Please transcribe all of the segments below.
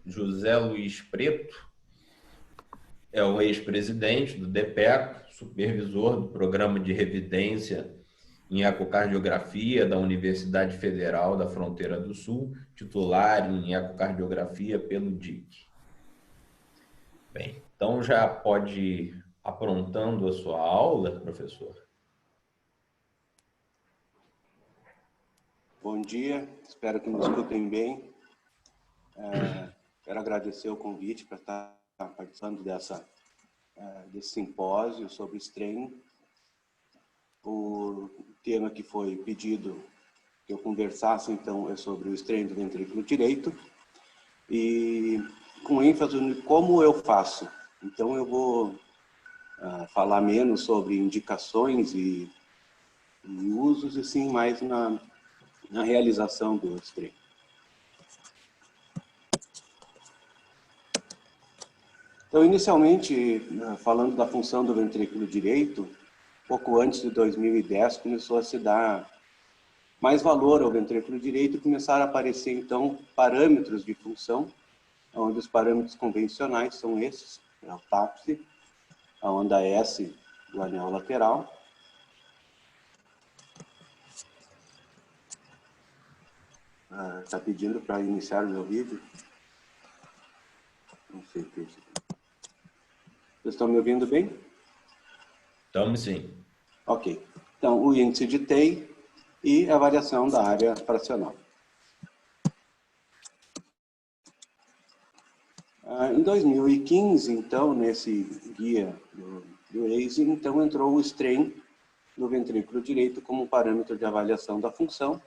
José Luiz Preto é o ex-presidente do DEPECO, supervisor do Programa de Revidência em Ecocardiografia da Universidade Federal da Fronteira do Sul, titular em Ecocardiografia pelo DIC. Bem, então já pode ir aprontando a sua aula, professor? Bom dia, espero que me escutem bem. Quero agradecer o convite para estar participando desse simpósio sobre strain. O tema que foi pedido que eu conversasse, então, é sobre o strain do ventrículo direito e com ênfase em como eu faço. Então, eu vou falar menos sobre indicações e usos, e sim mais na realização do strain. Então, inicialmente, falando da função do ventrículo direito, pouco antes de 2010, começou a se dar mais valor ao ventrículo direito e começaram a aparecer, então, parâmetros de função, onde os parâmetros convencionais são esses, o TAPSE, a onda S do anel lateral, está pedindo para iniciar o meu vídeo? Não sei o que é isso. Vocês estão me ouvindo bem? Estamos sim. Ok. Então, o índice de TEI e a variação da área fracional. Em 2015, então, nesse guia do ACE, então entrou o strain do ventrículo direito como parâmetro de avaliação da função,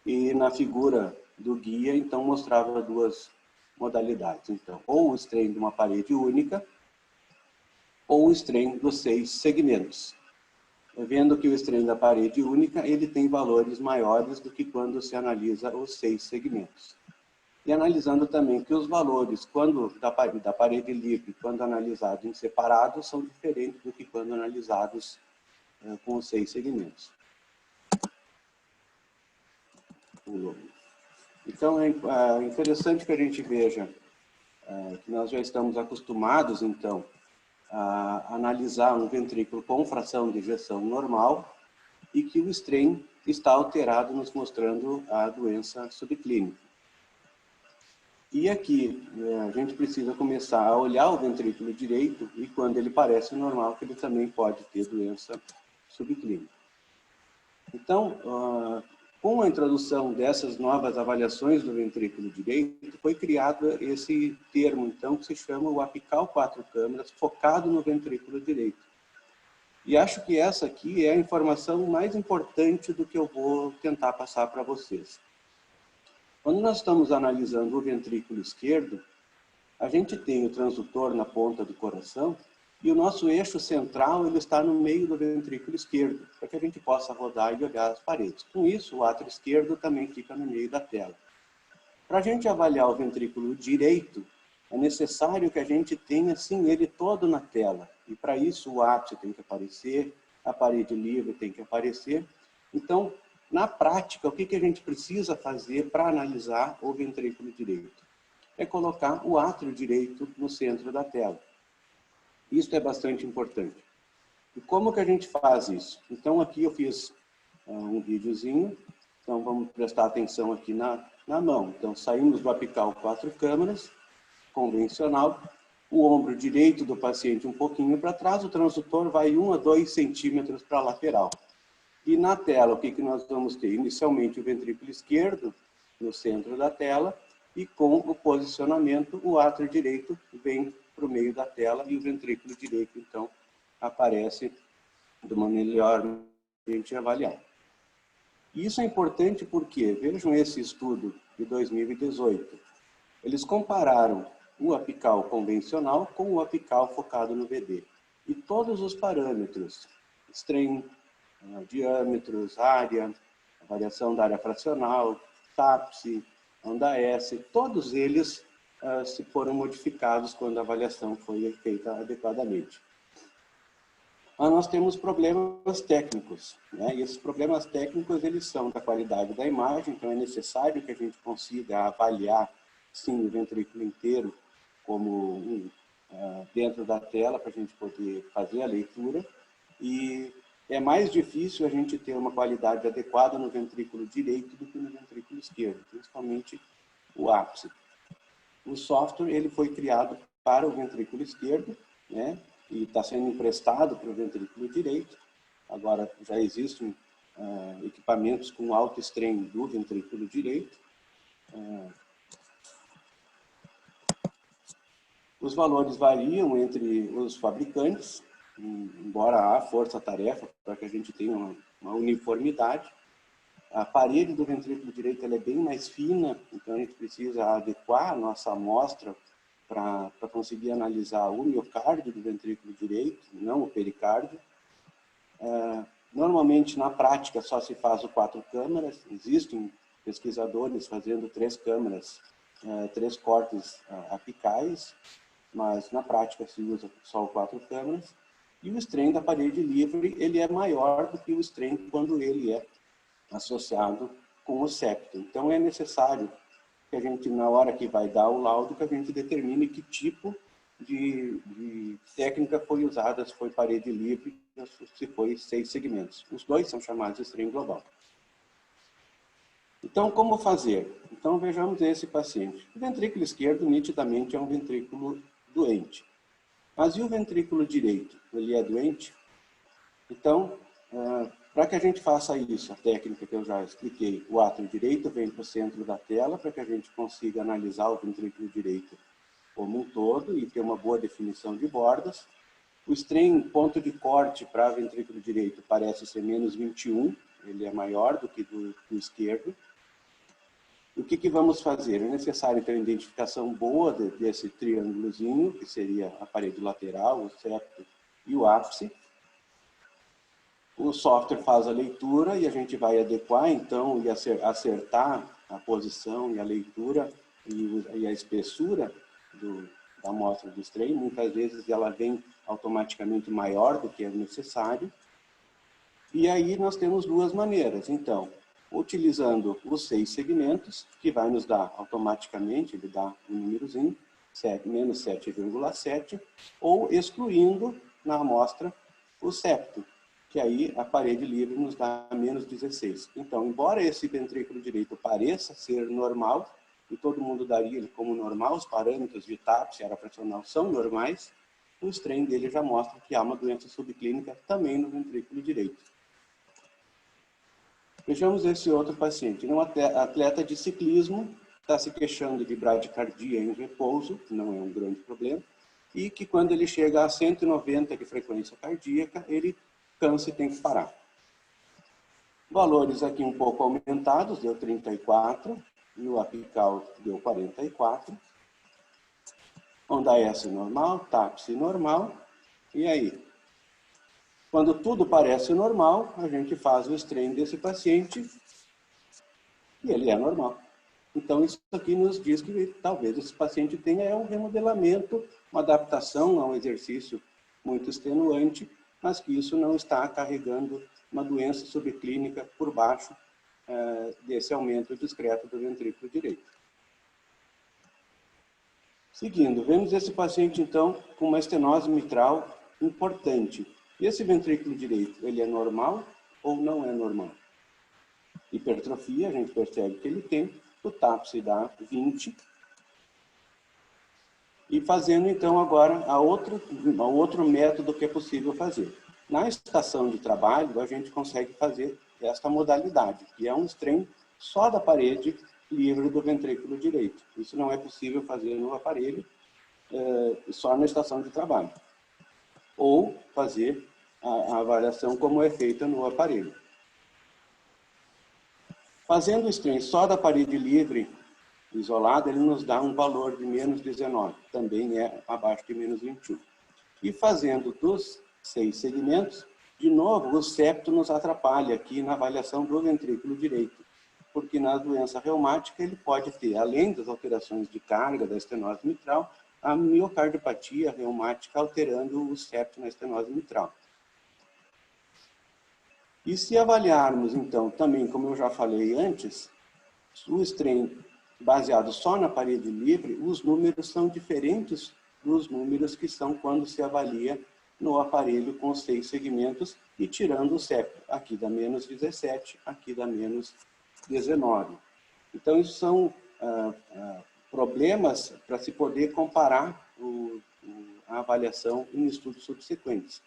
e na figura do guia, então, mostrava duas modalidades. Então, ou o strain de uma parede única, ou o strain dos 6 segmentos. Vendo que o strain da parede única, ele tem valores maiores do que quando se analisa os 6 segmentos. E analisando também que os valores da parede livre, quando analisados em separado, são diferentes do que quando analisados com os 6 segmentos. Então, é interessante que a gente veja que nós já estamos acostumados, então, a analisar um ventrículo com fração de ejeção normal e que o strain está alterado, nos mostrando a doença subclínica. E aqui, a gente precisa começar a olhar o ventrículo direito e quando ele parece normal, que ele também pode ter doença subclínica. Então, com a introdução dessas novas avaliações do ventrículo direito, foi criado esse termo, então, que se chama o apical 4 câmaras, focado no ventrículo direito. E acho que essa aqui é a informação mais importante do que eu vou tentar passar para vocês. Quando nós estamos analisando o ventrículo esquerdo, a gente tem o transdutor na ponta do coração e o nosso eixo central ele está no meio do ventrículo esquerdo, para que a gente possa rodar e olhar as paredes. Com isso, o átrio esquerdo também fica no meio da tela. Para a gente avaliar o ventrículo direito, é necessário que a gente tenha, sim, ele todo na tela. E para isso o ápice tem que aparecer, a parede livre tem que aparecer. Então, na prática, o que a gente precisa fazer para analisar o ventrículo direito? É colocar o átrio direito no centro da tela. Isso é bastante importante. E como que a gente faz isso? Então, aqui eu fiz um videozinho. Então, vamos prestar atenção aqui na mão. Então, saímos do apical 4 câmaras, convencional. O ombro direito do paciente um pouquinho para trás. O transdutor vai 1 a 2 centímetros para a lateral. E na tela, o que nós vamos ter? Inicialmente, o ventrículo esquerdo no centro da tela. E com o posicionamento, o átrio direito vem para o meio da tela e o ventrículo direito, então, aparece de uma melhor a gente avaliar. E isso é importante porque, vejam esse estudo de 2018, eles compararam o apical convencional com o apical focado no VD. E todos os parâmetros, strain, diâmetros, área, variação da área fracional, TAPSE, onda S, todos eles se foram modificados quando a avaliação foi feita adequadamente. Mas nós temos problemas técnicos, né? E esses problemas técnicos eles são da qualidade da imagem, então é necessário que a gente consiga avaliar sim, o ventrículo inteiro como dentro da tela para a gente poder fazer a leitura, e é mais difícil a gente ter uma qualidade adequada no ventrículo direito do que no ventrículo esquerdo, principalmente o ápice. O software ele foi criado para o ventrículo esquerdo, né, e está sendo emprestado para o ventrículo direito. Agora já existem equipamentos com alto strain do ventrículo direito. Os valores variam entre os fabricantes, embora há força-tarefa para que a gente tenha uma uniformidade. A parede do ventrículo direito ela é bem mais fina, então a gente precisa adequar a nossa amostra para conseguir analisar o miocárdio do ventrículo direito, não o pericárdio. Normalmente, na prática, só se faz o 4 câmaras. Existem pesquisadores fazendo 3 câmaras, 3 cortes apicais, mas na prática se usa só o 4 câmaras. E o strain da parede livre ele é maior do que o strain quando ele é associado com o septo. Então é necessário que a gente, na hora que vai dar o laudo, que a gente determine que tipo de técnica foi usada, se foi parede livre, se foi 6 segmentos. Os dois são chamados de strain global. Então, como fazer? Então, vejamos esse paciente. O ventrículo esquerdo, nitidamente, é um ventrículo doente. Mas e o ventrículo direito? Ele é doente? Então, para que a gente faça isso, a técnica que eu já expliquei, o átrio direito vem para o centro da tela, para que a gente consiga analisar o ventrículo direito como um todo e ter uma boa definição de bordas. O strain, ponto de corte para o ventrículo direito, parece ser menos 21, ele é maior do que do esquerdo. O que vamos fazer? É necessário ter uma identificação boa desse triângulozinho, que seria a parede lateral, o septo e o ápice. O software faz a leitura e a gente vai adequar, então, e acertar a posição e a leitura e a espessura da amostra do strain. Muitas vezes ela vem automaticamente maior do que é necessário. E aí nós temos duas maneiras. Então, utilizando os 6 segmentos, que vai nos dar automaticamente, ele dá um númerozinho, menos 7,7, ou excluindo na amostra o septo, que aí a parede livre nos dá menos 16. Então, embora esse ventrículo direito pareça ser normal, e todo mundo daria ele como normal, os parâmetros de TAPS e área fracional são normais, o strain dele já mostra que há uma doença subclínica também no ventrículo direito. Vejamos esse outro paciente. Ele é um atleta de ciclismo, está se queixando de bradicardia em repouso, que não é um grande problema, e que quando ele chega a 190 de frequência cardíaca, ele cansa e tem que parar. Valores aqui um pouco aumentados, deu 34, e o apical deu 44. Onda S normal, TAPS normal, e aí? Quando tudo parece normal, a gente faz o strain desse paciente e ele é normal. Então, isso aqui nos diz que talvez esse paciente tenha um remodelamento, uma adaptação a um exercício muito extenuante, mas que isso não está carregando uma doença subclínica por baixo desse aumento discreto do ventrículo direito. Seguindo, vemos esse paciente, então, com uma estenose mitral importante. E esse ventrículo direito, ele é normal ou não é normal? Hipertrofia, a gente percebe que ele tem, o TAPS dá 20. E fazendo, então, agora a outro método que é possível fazer. Na estação de trabalho, a gente consegue fazer esta modalidade, que é um strain só da parede livre do ventrículo direito. Isso não é possível fazer no aparelho, só na estação de trabalho. Ou fazer a avaliação como é feita no aparelho. Fazendo o strain só da parede livre, isolada, ele nos dá um valor de menos 19, também é abaixo de menos 21. E fazendo dos 6 segmentos, de novo, o septo nos atrapalha aqui na avaliação do ventrículo direito, porque na doença reumática ele pode ter, além das alterações de carga da estenose mitral, a miocardiopatia reumática alterando o septo na estenose mitral. E se avaliarmos, então, também, como eu já falei antes, o strain baseado só na parede livre, os números são diferentes dos números que são quando se avalia no aparelho com 6 segmentos e tirando o septo. Aqui dá menos 17, aqui dá menos 19. Então, isso são problemas para se poder comparar a avaliação em estudos subsequentes.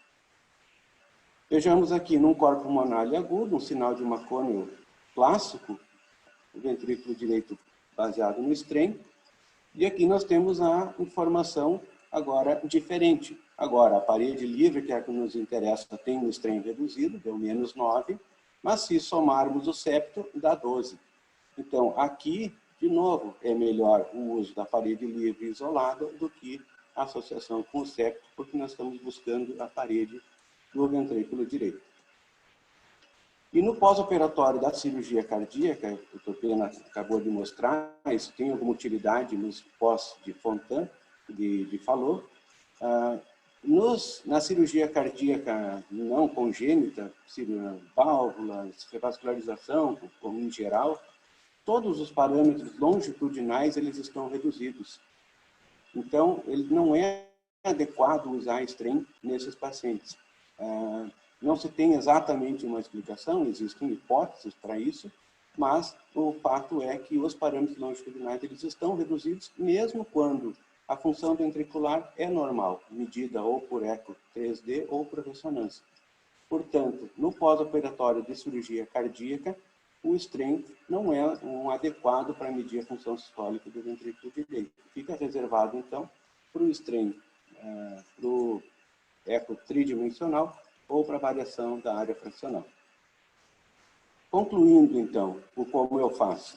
Vejamos aqui, num corpo pulmonar agudo, um sinal de Maconiel clássico, o ventrículo direito baseado no strain, e aqui nós temos a informação agora diferente. Agora, a parede livre, que é a que nos interessa, tem um strain reduzido, deu menos 9, mas se somarmos o septo, dá 12. Então, aqui, de novo, é melhor o uso da parede livre isolada do que a associação com o septo, porque nós estamos buscando a parede do ventrículo direito. E no pós-operatório da cirurgia cardíaca, o Dr. Pena acabou de mostrar, isso tem alguma utilidade nos pós de Fontan, de Fallot. Na cirurgia cardíaca não congênita, válvulas, revascularização, como em geral, todos os parâmetros longitudinais eles estão reduzidos. Então, ele não é adequado usar strain nesses pacientes. Não se tem exatamente uma explicação, existem hipóteses para isso, mas o fato é que os parâmetros longitudinais eles estão reduzidos mesmo quando a função ventricular é normal, medida ou por eco 3D ou por ressonância. Portanto, no pós-operatório de cirurgia cardíaca, o strain não é um adequado para medir a função sistólica do ventrículo direito. Fica reservado, então, para o strain, para o eco tridimensional ou para variação da área fracional. Concluindo, então, o como eu faço.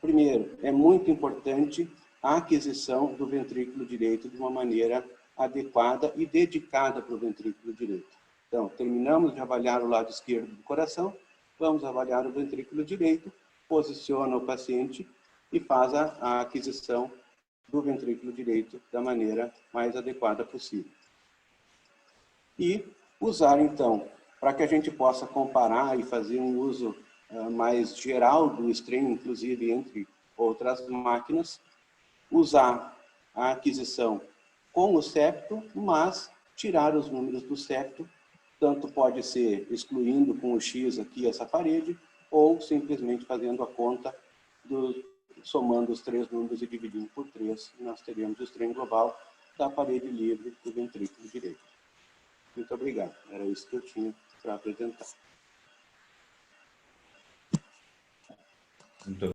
Primeiro, é muito importante a aquisição do ventrículo direito de uma maneira adequada e dedicada para o ventrículo direito. Então, terminamos de avaliar o lado esquerdo do coração, vamos avaliar o ventrículo direito, posiciona o paciente e faz a aquisição do ventrículo direito da maneira mais adequada possível. E usar, então, para que a gente possa comparar e fazer um uso mais geral do strain, inclusive entre outras máquinas, usar a aquisição com o septo, mas tirar os números do septo, tanto pode ser excluindo com o X aqui essa parede, ou simplesmente fazendo a conta, somando os 3 números e dividindo por 3, e nós teremos o strain global da parede livre do ventrículo direito. Muito obrigado. Era isso que eu tinha para apresentar. Muito